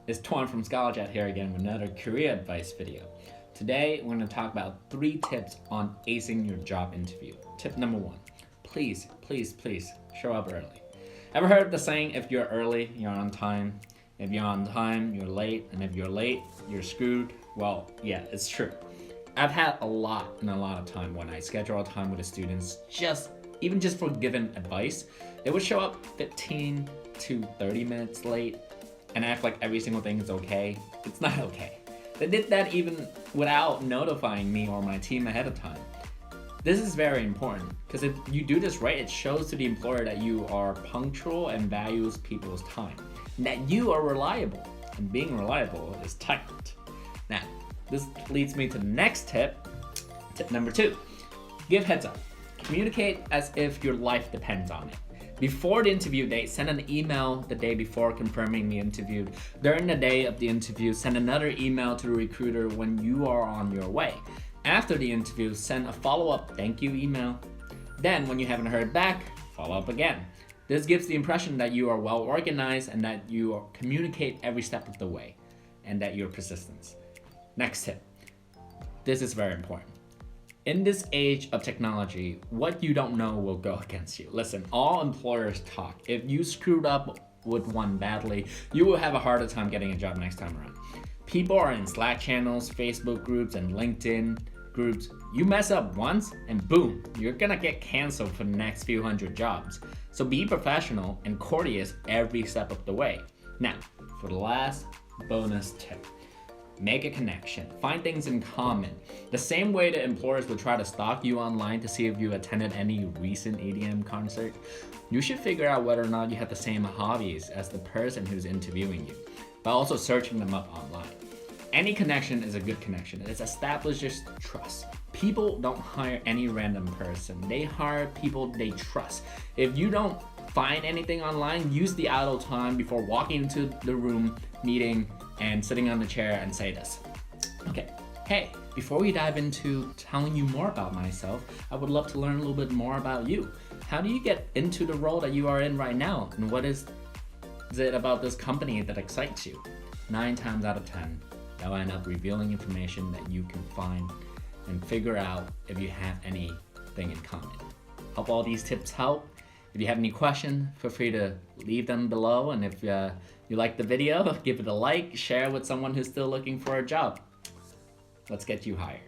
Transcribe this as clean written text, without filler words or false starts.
It's Tuan from ScholarChat here again with another career advice video. Today, we're going to talk about 3 tips on acing your job interview. Tip number 1, please show up early. Ever heard the saying, if you're early, you're on time? If you're on time, you're late, and if you're late, you're screwed? Well, yeah, it's true. I've had a lot of time when I schedule a time with the students, even just for giving advice, they would show up 15 to 30 minutes late and act like every single thing is okay. It's not okay. They did that even without notifying me or my team ahead of time. This is very important because if you do this right, it shows to the employer that you are punctual and values people's time, and that you are reliable, and being reliable is tight. Now, this leads me to the next tip. Tip number 2, give heads up. Communicate as if your life depends on it. Before the interview date, send an email the day before confirming the interview. During the day of the interview, send another email to the recruiter when you are on your way. After the interview, send a follow-up thank you email. Then, when you haven't heard back, follow up again. This gives the impression that you are well organized and that you communicate every step of the way, and that you're persistent. Next tip. This is very important. In this age of technology, what you don't know will go against you. Listen, all employers talk. If you screwed up with one badly, you will have a harder time getting a job next time around. People are in Slack channels, Facebook groups, and LinkedIn groups. You mess up once, and boom, you're gonna get canceled for the next few hundred jobs. So be professional and courteous every step of the way. Now, for the last bonus tip. Make a connection. Find things in common. The same way that employers would try to stalk you online to see if you attended any recent EDM concert, you should figure out whether or not you have the same hobbies as the person who's interviewing you, by also searching them up online. Any connection is a good connection. It establishes trust. People don't hire any random person. They hire people they trust. If you don't find anything online, use the idle time before walking into the room, meeting, and sitting on the chair and say this. Okay, hey, before we dive into telling you more about myself, I would love to learn a little bit more about you. How do you get into the role that you are in right now? And what is it about this company that excites you? 9 times out of 10, they'll end up revealing information that you can find and figure out if you have anything in common. Hope all these tips help. If you have any questions, feel free to leave them below. And if you like the video, give it a like, share with someone who's still looking for a job. Let's get you hired.